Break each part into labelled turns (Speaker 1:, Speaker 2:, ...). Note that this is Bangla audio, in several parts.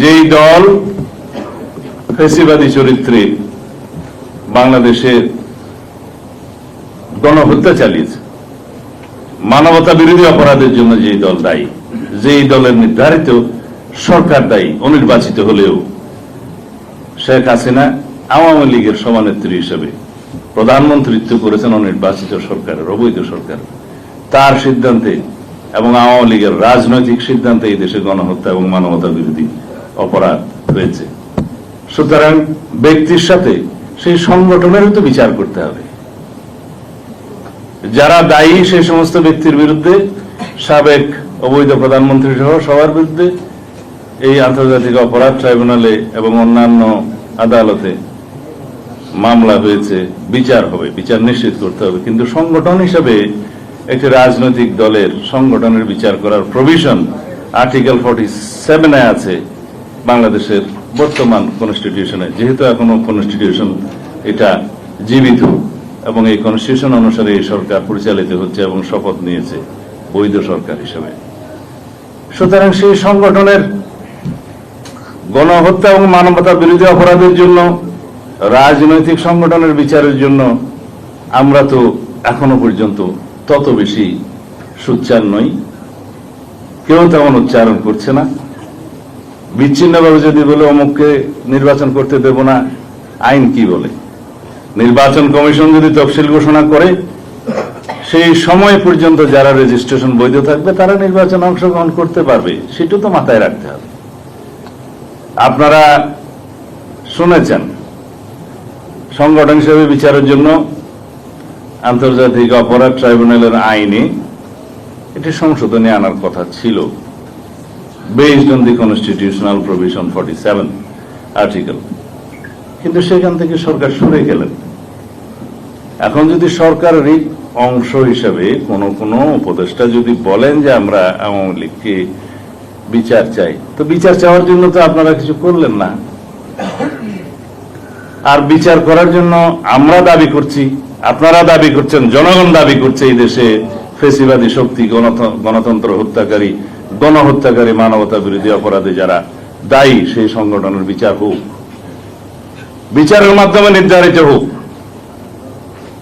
Speaker 1: যেই দল ফ্যাসিবাদী চরিত্রে বাংলাদেশের গণহত্যা চালিয়েছে, মানবতা বিরোধী অপরাধের জন্য যেই দল দায়ী, যেই দলের নির্ধারিত সরকার দায়ী অনির্বাচিত হলেও শেখ হাসিনা আওয়ামী লীগের সভানেত্রী হিসেবে প্রধানমন্ত্রিত্ব করেছেন অনির্বাচিত সরকারের, অবৈধ সরকার, তার সিদ্ধান্তে এবং আওয়ামী লীগের রাজনৈতিক সিদ্ধান্তে এই দেশে গণহত্যা এবং মানবতা বিরোধী অপরাধ হয়েছে। সুতরাং ব্যক্তির সাথে সেই সংগঠনেরও তো বিচার করতে হবে। যারা দায়ী সেই সমস্ত ব্যক্তির বিরুদ্ধে, সাবেক অবৈধ প্রধানমন্ত্রী সহ সবার বিরুদ্ধে এই আন্তর্জাতিক অপরাধ ট্রাইব্যুনালে এবং অন্যান্য আদালতে মামলা হয়েছে, বিচার হবে, বিচার নিশ্চিত করতে হবে। কিন্তু সংগঠন হিসেবে একটি রাজনৈতিক দলের সংগঠনের বিচার করার প্রভিশন আর্টিকেল 47-এ আছে বাংলাদেশের বর্তমান কনস্টিটিউশনে। যেহেতু এখনো কনস্টিটিউশন এটা জীবিত এবং এই কনস্টিটিউশন অনুসারে এই সরকার পরিচালিত হচ্ছে এবং শপথ নিয়েছে বৈধ সরকার হিসেবে। সুতরাং সেই সংগঠনের গণহত্যা এবং মানবতা বিরোধী অপরাধের জন্য, রাজনৈতিক সংগঠনের বিচারের জন্য আমরা তো এখনো পর্যন্ত তত বেশি সোচ্চার নই, কেউ তেমন উচ্চারণ করছে না। বিচ্ছিন্নভাবে যদি বলে অমুককে নির্বাচন করতে দেব না, আইন কি বলে? নির্বাচন কমিশন যদি তফসিল ঘোষণা করে সেই সময় পর্যন্ত যারা রেজিস্ট্রেশন বৈধ থাকবে তারা নির্বাচনে অংশগ্রহণ করতে পারবে, সেটা তো মাথায় রাখতে হবে। আপনারা শুনেছেন সংগঠন হিসেবে বিচারের জন্য আন্তর্জাতিক অপরাধ ট্রাইব্যুনালের আইনে এটি সংশোধনী আনার কথা ছিল, based on the constitutional provision 47 article, কিন্তু সেখান থেকে সরকার সরে গেলেন। এখন যদি সরকারের অংশ হিসেবে কোনো উপদেষ্টা যদি বলেন যে আমরা আওয়ামী লীগকে বিচার চাই, তো বিচার চাওয়ার জন্য তো আপনারা কিছু করলেন না। আর বিচার করার জন্য আমরা দাবি করছি, আপনারা দাবি করছেন, জনগণ দাবি করছে এই দেশে ফ্যাসিবাদী শক্তি, গণতন্ত্র হত্যাকারী, গণহত্যাকারী, মানবতা বিরোধী অপরাধে যারা দায়ী সেই সংগঠনের বিচার হোক, বিচারের মাধ্যমে নির্ধারিত হোক,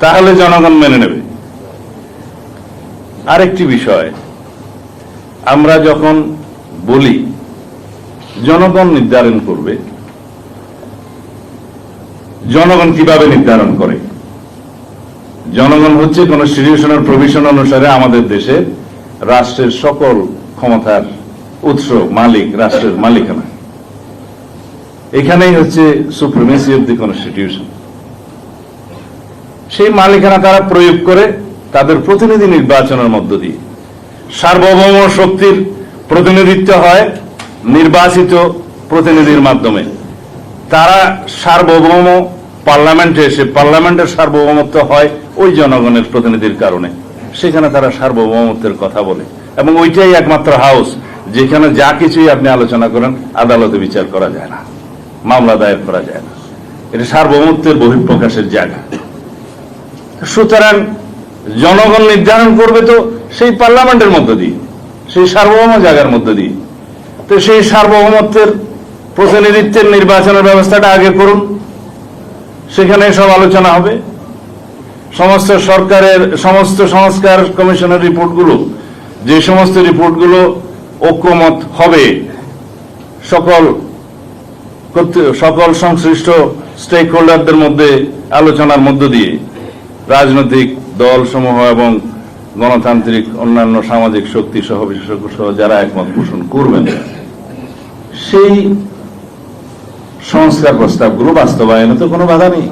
Speaker 1: তাহলে জনগণ মেনে নেবে। আরেকটি বিষয়, আমরা যখন বলি জনগণ নির্ধারণ করবে, জনগণ কিভাবে নির্ধারণ করে? জনগণ হচ্ছে কনস্টিটিউশনাল প্রভিশন অনুসারে আমাদের দেশে রাষ্ট্রের সকল ক্ষমতার উৎস, মালিক, রাষ্ট্রের মালিকানা। এখানেই হচ্ছে সুপ্রিমেসি অব দি কনস্টিটিউশন। সেই মালিকানা তারা প্রয়োগ করে তাদের প্রতিনিধি নির্বাচনের মধ্য দিয়ে। সার্বভৌম শক্তির প্রতিনিধিত্ব হয় নির্বাচিত প্রতিনিধির মাধ্যমে। তারা সার্বভৌম পার্লামেন্টে এসে, পার্লামেন্টের সার্বভৌমত্ব হয় ওই জনগণের প্রতিনিধির কারণে। সেখানে তারা সার্বভৌমত্বের কথা বলে এবং ওইটাই একমাত্র হাউস যেখানে যা কিছুই আপনি আলোচনা করেন আদালতে বিচার করা যায় না, মামলা দায়ের করা যায় না। এটা সার্বভৌমত্বের বহিঃপ্রকাশের জায়গা। সুতরাং জনগণ নির্ধারণ করবে তো সেই পার্লামেন্টের মধ্য দিয়ে, সেই সার্বভৌম জায়গার মধ্য দিয়ে। তো সেই সার্বভৌমত্বের প্রতিনিধিত্বের নির্বাচনের ব্যবস্থাটা আগে করুন, সেখানে সব আলোচনা হবে। সমস্ত সরকারের সমস্ত সংস্কার কমিশনের রিপোর্টগুলো, যে সমস্ত রিপোর্টগুলো ঐক্যমত হবে সকল সংশ্লিষ্ট স্টেক হোল্ডারদের মধ্যে আলোচনার মধ্য দিয়ে, রাজনৈতিক দল সমূহ এবং গণতান্ত্রিক অন্যান্য সামাজিক শক্তি সহ বিশেষজ্ঞ সহ যারা একমত পোষণ করবেন, সেই সংস্কার প্রস্তাবগুলো বাস্তবায়নে তো কোনো বাধা নেই।